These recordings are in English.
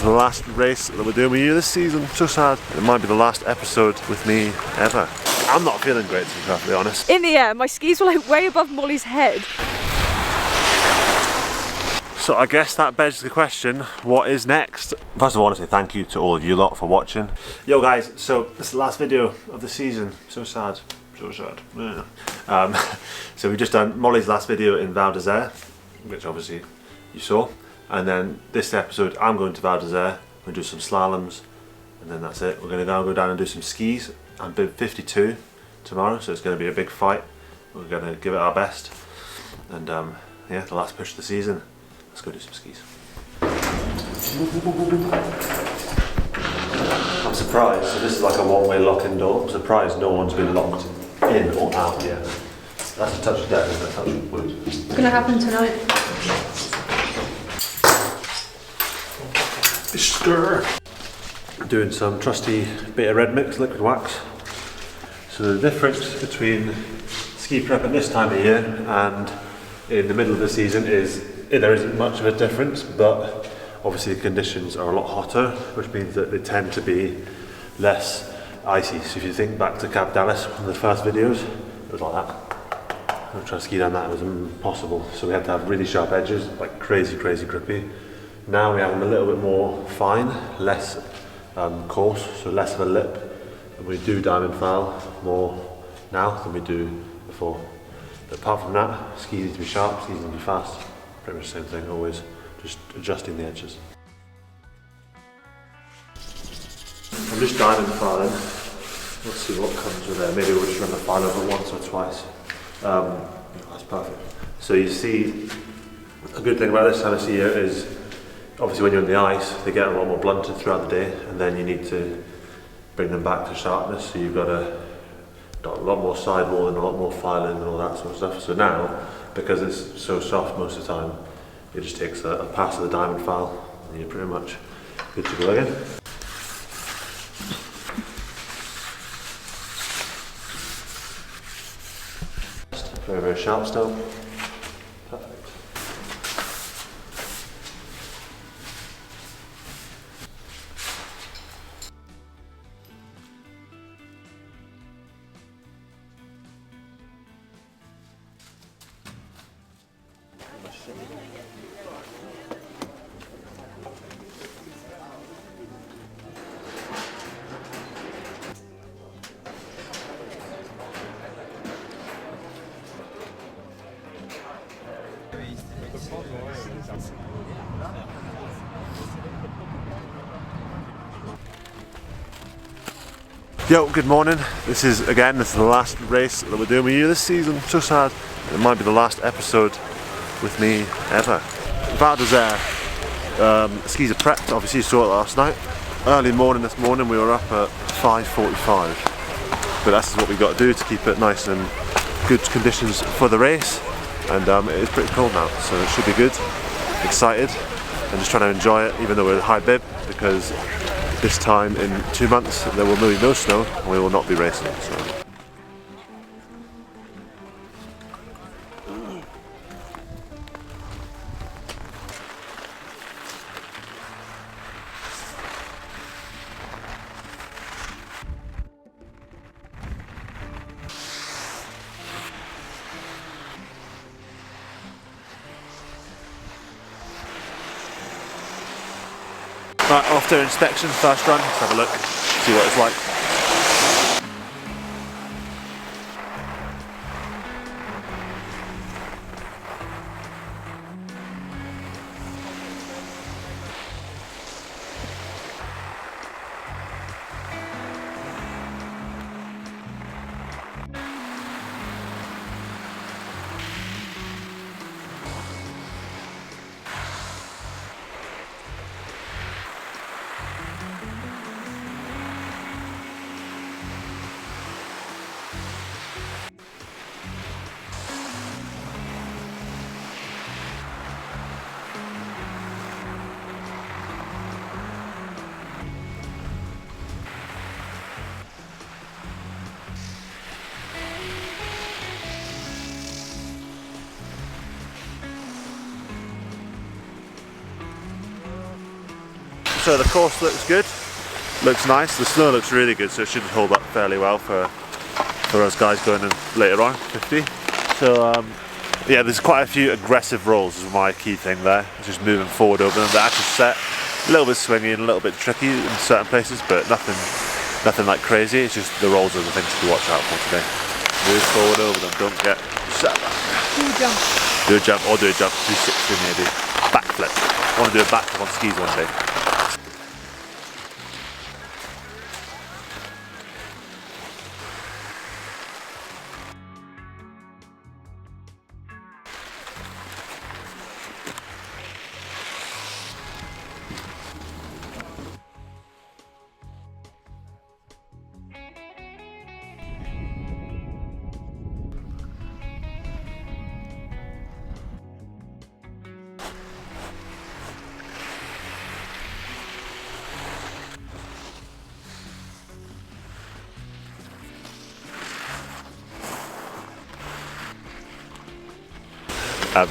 The last race that we're doing with you this season. So sad. It might be the last episode with me ever. I'm not feeling great, to be perfectly honest. In the air, my skis were like way above Molly's head. So I guess that begs the question, what is next? First of all, I want to say thank you to all of you lot for watching. Yo guys, so this is the last video of the season. So sad. So sad. Yeah. So we've just done Molly's last video in Val D'isère, which obviously you saw. And then this episode, I'm going to Val D'isère. We're going to do some slaloms, and then that's it. We're going to go down and do some skis. I'm bib 52 tomorrow, so it's going to be a big fight. We're going to give it our best. And yeah, the last push of the season. Let's go do some skis. I'm surprised, so this is like a one-way lock-in door. I'm surprised no one's been locked in or out yet. That's a touch of death, isn't it? A touch of wood. What's going to happen tonight? Stir. Doing some trusty bit of red mix liquid wax. So the difference between ski prep at this time of year and in the middle of the season is there isn't much of a difference, but obviously the conditions are a lot hotter, which means that they tend to be less icy. So if you think back to Val d'Isère, one of the first videos, it was like that. I'm trying to ski down that, it was impossible. So we had to have really sharp edges, like crazy grippy. Now we have them a little bit more fine, less coarse, so less of a lip. And we do diamond file more now than we do before. But apart from that, skis need to be sharp, skis need to be fast. Pretty much the same thing, always just adjusting the edges. I'm just diamond filing. Let's see what comes with there. Maybe we'll just run the file over once or twice. That's perfect. So you see, a good thing about this time of year is obviously when you're in the ice, they get a lot more blunted throughout the day, and then you need to bring them back to sharpness, so you've got a lot more sidewalling, a lot more filing and all that sort of stuff. So now, because it's so soft most of the time, it just takes a pass of the diamond file and you're pretty much good to go again. Very sharp still. Perfect. Yo, good morning. This is the last race that we're doing with you this season. So sad. It might be the last episode with me ever. Val D'isère, skis are prepped, obviously you saw it last night. Early morning this morning we were up at 5:45. But that's what we've got to do to keep it nice and good conditions for the race. And it is pretty cold now, so it should be good. Excited. I'm just trying to enjoy it, even though we're high bib, because this time in 2 months there will be no snow and we will not be racing. So. Right, off to inspection, first run, let's have a look, see what it's like. So the course looks good, looks nice. The snow looks really good, so it should hold up fairly well for us guys going in later on, 50. So yeah, there's quite a few aggressive rolls is my key thing there. Just moving forward over them. They're actually set, a little bit swingy and a little bit tricky in certain places, but nothing like crazy. It's just the rolls are the things to watch out for today. Move forward over them, don't get set back. Do a jump. Do a jump, or do a jump, 360 maybe. Backflip. I want to do a backflip on skis one day.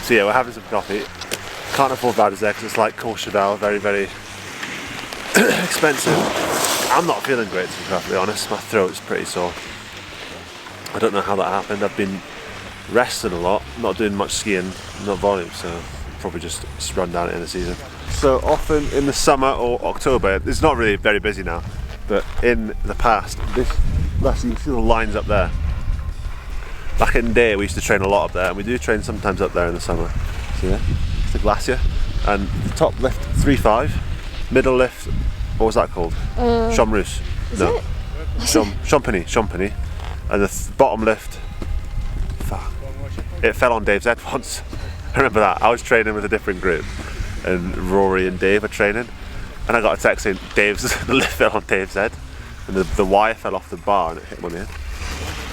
So yeah, we're having some coffee. Can't afford Val D'isère because it's like Courchevel, very, very expensive. I'm not feeling great, to be perfectly honest. My throat's pretty sore. I don't know how that happened. I've been resting a lot, not doing much skiing, not volume, so probably just run down it in the season. So often in the summer or October, it's not really very busy now, but in the past, you can see the lines up there. Back in the day, we used to train a lot up there, and we do train sometimes up there in the summer. So yeah, it's the glacier, and the top lift 3.5, middle lift, what was that called? Chamrus. No, it? Champagny, and the bottom lift. Fuck. It fell on Dave's head once. I remember that. I was training with a different group, and Rory and Dave were training, and I got a text saying the lift fell on Dave's head, and the wire fell off the bar and it hit him on the head.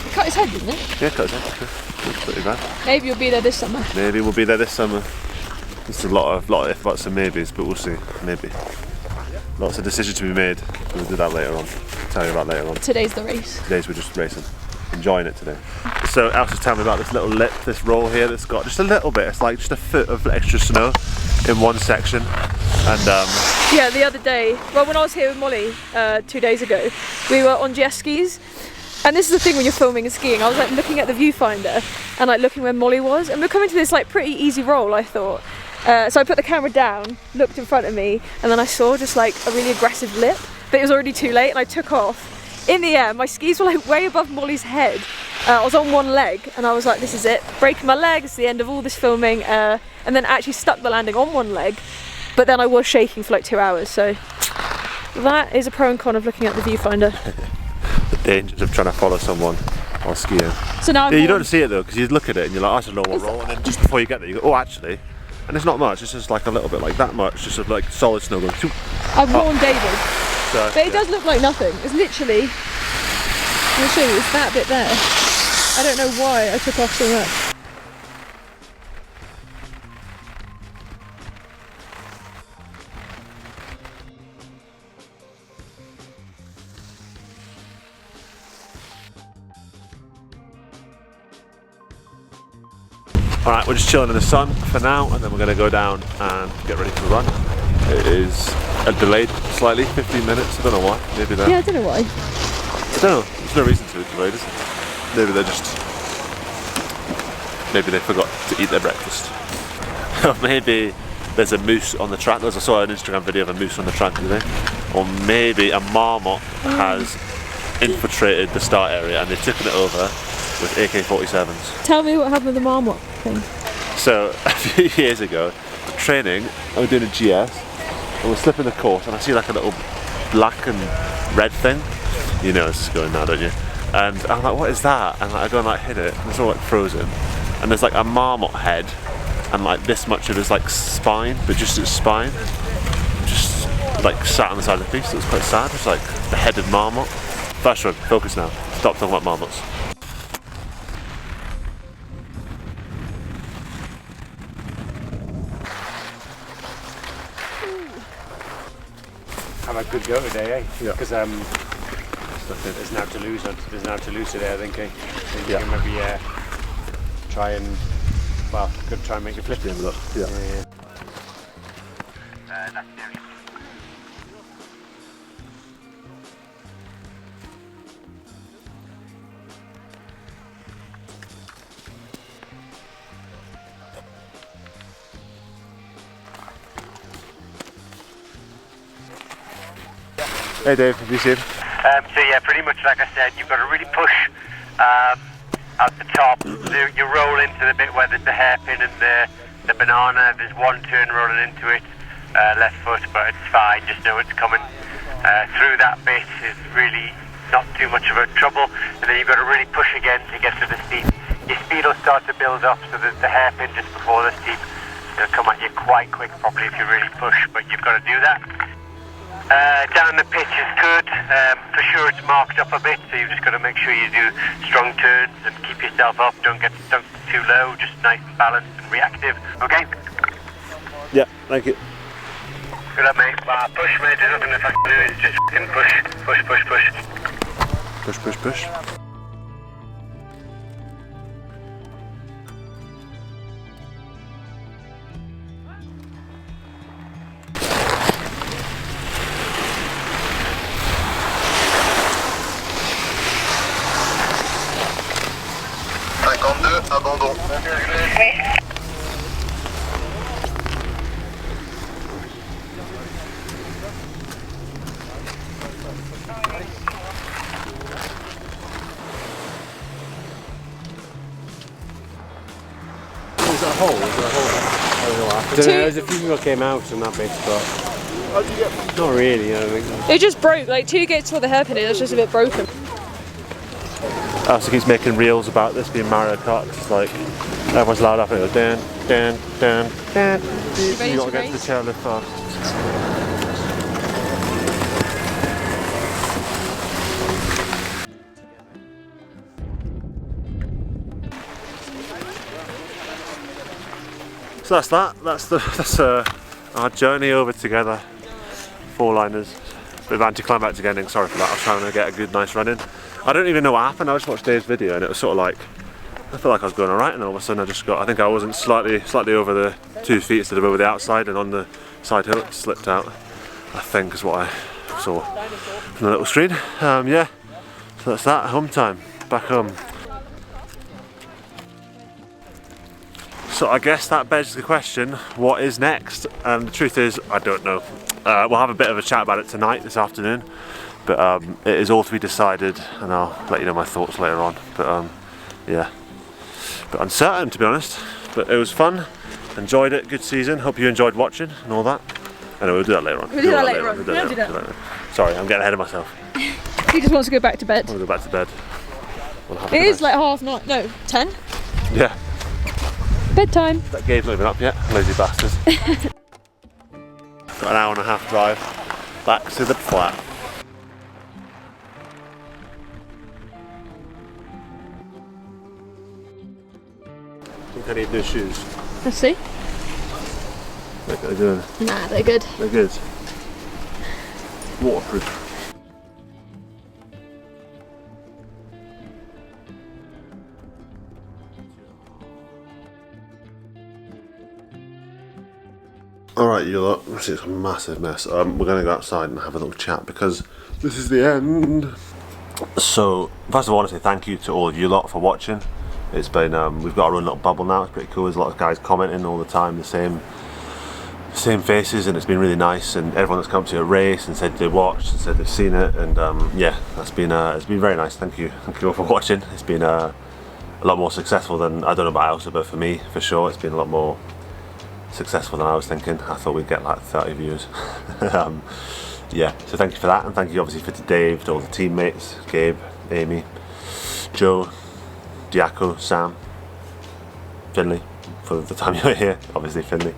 It cut his head, didn't it? Yeah, cut his head. That's pretty bad. Maybe you'll be there this summer. Maybe we'll be there this summer. There's a lot of if, buts and maybes, but we'll see. Maybe. Lots of decisions to be made. We'll do that later on. I'll tell you about later on. Today's the race. Today's we're just racing. Enjoying it today. So Alice was telling me about this little lip, this roll here that's got just a little bit, it's like just a foot of extra snow in one section. And yeah, the other day, well, when I was here with Molly 2 days ago, we were on jet skis. And this is the thing when you're filming and skiing, I was like looking at the viewfinder and like looking where Molly was, and we're coming to this like pretty easy roll, I thought. So I put the camera down, looked in front of me, and then I saw just like a really aggressive lip, but it was already too late and I took off. In the air, my skis were like way above Molly's head. I was on one leg and I was like, this is it, breaking my leg, it's the end of all this filming, and then actually stuck the landing on one leg, but then I was shaking for like 2 hours, so that is a pro and con of looking at the viewfinder. The dangers of trying to follow someone while skiing. So now you don't see it though, because you look at it and you're like, oh, it's a normal roll, and then just before you get there you go, oh actually, and it's not much, it's just like a little bit like that much, just like solid snow going. I've warned David, so, but it does look like nothing. It's literally, I'll show you, it's that bit there. I don't know why I took off so much. Alright, we're just chilling in the sun for now, and then we're going to go down and get ready to run. It is delayed slightly, 15 minutes, I don't know why, maybe that. Yeah, I don't know why. I don't know, there's no reason to be delayed, is there? Maybe they forgot to eat their breakfast. Or maybe there's a moose on the track. I saw an Instagram video of a moose on the track today. Or maybe a marmot has infiltrated the start area and they've taken it over with AK-47s. Tell me what happened with the marmot thing. So a few years ago, training, I was doing a GS and we're slipping the course and I see like a little black and red thing. You know it's going now, don't you? And I'm like, what is that? And I go and like hit it and it's all like frozen. And there's like a marmot head and like this much of his like spine, but just its spine, just like sat on the side of the piece. It was quite sad. It's like the headed marmot. Flash run, focus now. Stop talking about marmots. Have a good go today, eh? Yeah. Because there's now Toulouse today, I think. Eh? So you can maybe try and try and make a flip. Yeah. Hey Dave, have you seen? So yeah, pretty much like I said, you've got to really push at the top. You roll into the bit where there's the hairpin and the banana. There's one turn rolling into it, left foot, but it's fine. Just know it's coming through that bit. Is really not too much of a trouble. And then you've got to really push again to get to the steep. Your speed will start to build up, so that the hairpin just before the steep will come at you quite quick, probably if you really push. But you've got to do that. Down the pitch is good. For sure it's marked up a bit, so you've just got to make sure you do strong turns and keep yourself up. Don't get stuck too low, just nice and balanced and reactive. Okay? Yeah, thank you. Good luck, mate. Push, mate. There's nothing to fucking do. It's just fucking push. Push, push, push. Push, push, push. Abandon. Is that a hole? Is there a hole there? I don't know what happened. There's a few people came out in that bit, but not really. I think. It just broke. Like 2 gates where the hairpin is, it was just a bit broken. Alistair keeps making reels about this being Mario Kart. It's like everyone's loud up and it goes dan, dan, dan, dan. You gotta get to the chairlift fast. So that's that. That's our journey over together. 4-liners. Bit of anticlimactic ending. Sorry for that. I was trying to get a good, nice run in. I don't even know what happened. I just watched Dave's video and it was sort of like I felt like I was going alright, and all of a sudden I think I wasn't slightly over the 2 feet instead of over the outside, and on the side hill it slipped out. I think is what I saw from the little screen. Yeah. So that's that. Home time. Back home. So I guess that begs the question, what is next? And the truth is, I don't know. We'll have a bit of a chat about it tonight, this afternoon, but it is all to be decided, and I'll let you know my thoughts later on. But yeah, but uncertain, to be honest. But it was fun, enjoyed it, good season. Hope you enjoyed watching and all that. Anyway, we'll do that later on. We'll do that later on. Sorry, I'm getting ahead of myself. He just wants to go back to bed. I want to go back to bed. It is like 9:30, no, 10. Yeah. Bedtime. That game's not even up yet, lazy bastards. Got an hour and a half drive back to the flat. I think I need new shoes. Let's see. Look what they're doing. Nah, they're good. They're good. Waterproof. Alright, you lot, it's a massive mess. We're going to go outside and have a little chat because this is the end. So, first of all, I want to say thank you to all of you lot for watching. It's been, we've got our own little bubble now, it's pretty cool. There's a lot of guys commenting all the time, the same faces, and it's been really nice. And everyone that's come to a race and said they watched and said they've seen it, and yeah, it's been very nice. Thank you all for watching. It's been a lot more successful than, I don't know about Elsa, but for me, for sure, it's been a lot more successful than I was thinking. I thought we'd get like 30 views. Yeah, so thank you for that, and thank you obviously to Dave, to all the teammates, Gabe, Amy, Joe, Diaco, Sam, Finley, for the time you were here, obviously Finley,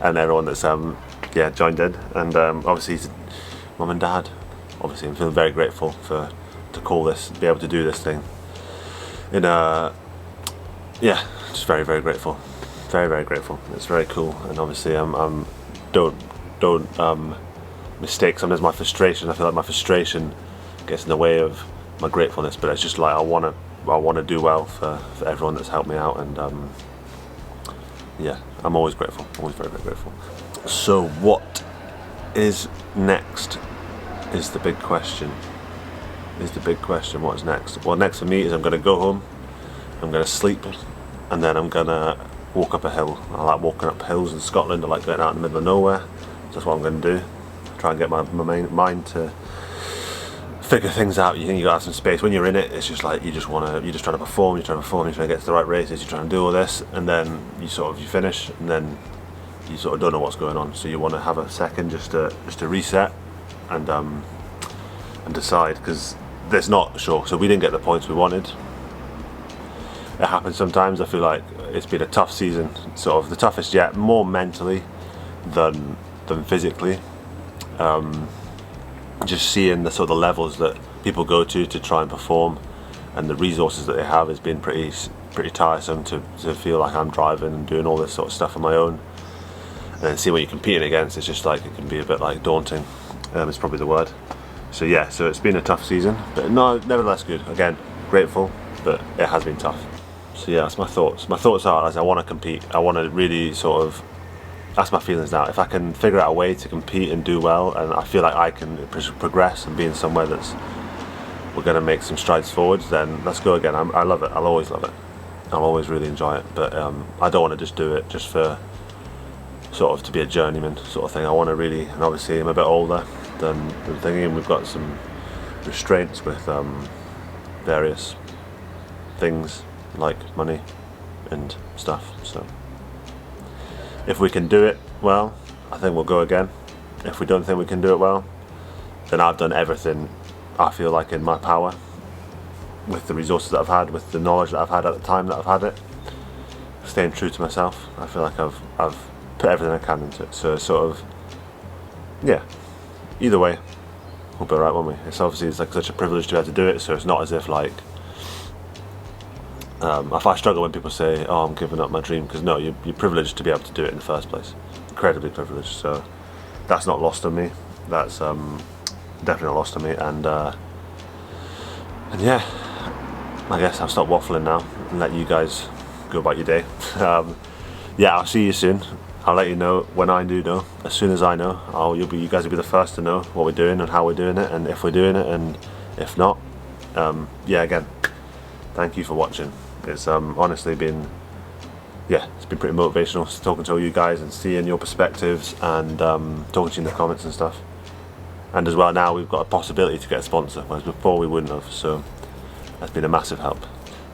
and everyone that's yeah, joined in, and obviously to Mum and Dad. Obviously I'm feeling very grateful to call this, be able to do this thing in yeah, just very, very grateful. Very, very grateful. It's very cool, and obviously don't mistake sometimes my frustration. I feel like my frustration gets in the way of my gratefulness, but it's just like I want to do well for everyone that's helped me out, and yeah, I'm always grateful, always very, very grateful. So what is next is the big question. What's next? Well, next for me is I'm going to go home, I'm going to sleep, and then I'm going to walk up a hill. I like walking up hills in Scotland. I like going out in the middle of nowhere. So that's what I'm going to do. Try and get my mind to figure things out. You think you got to have some space. When you're in it, it's just like you're just trying to perform. You're trying to get to the right races. You're trying to do all this, and then you finish, and then you sort of don't know what's going on. So you want to have a second just to reset and decide, because there's not sure. So we didn't get the points we wanted. It happens sometimes. I feel like it's been a tough season, sort of the toughest yet, more mentally than physically. Just seeing the sort of levels that people go to try and perform, and the resources that they have, has been pretty tiresome to feel like I'm driving and doing all this sort of stuff on my own. And then see what you're competing against, it's just like, it can be a bit like daunting, is probably the word. So yeah, so it's been a tough season, but no, nevertheless good. Again, grateful, but it has been tough. So yeah, that's my thoughts. My thoughts are, as I want to compete, I want to really sort of, that's my feelings now. If I can figure out a way to compete and do well, and I feel like I can progress and be in somewhere that's, we're going to make some strides forwards, then let's go again. I love it. I'll always love it. I'll always really enjoy it. But I don't want to just do it just for sort of to be a journeyman sort of thing. I want to really, and obviously I'm a bit older than thinking, and we've got some restraints with various things like money and stuff. So if we can do it well, I think we'll go again. If we don't think we can do it well, then I've done everything I feel like in my power, with the resources that I've had, with the knowledge that I've had at the time that I've had it, staying true to myself. I feel like I've put everything I can into it. So sort of, yeah, either way, we'll be alright, won't we? It's obviously, it's like such a privilege to be able to do it, so it's not as if like, if I struggle when people say, oh, I'm giving up my dream, because no, you're privileged to be able to do it in the first place. Incredibly privileged. So that's not lost on me. That's definitely not lost on me. And yeah, I guess I'll stop waffling now and let you guys go about your day. Yeah, I'll see you soon. I'll let you know when I do know. As soon as I know, you guys will be the first to know what we're doing and how we're doing it, and if we're doing it, and if not. Yeah, again, thank you for watching. It's honestly been, yeah, it's been pretty motivational talking to all you guys and seeing your perspectives, and talking to you in the comments and stuff. And as well, now we've got a possibility to get a sponsor, whereas before we wouldn't have, so that's been a massive help.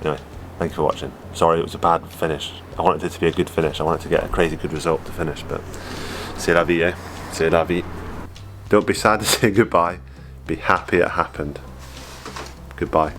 Anyway, thank you for watching. Sorry it was a bad finish. I wanted it to be a good finish. I wanted to get a crazy good result to finish, but c'est la vie, eh? C'est la vie. Don't be sad to say goodbye. Be happy it happened. Goodbye.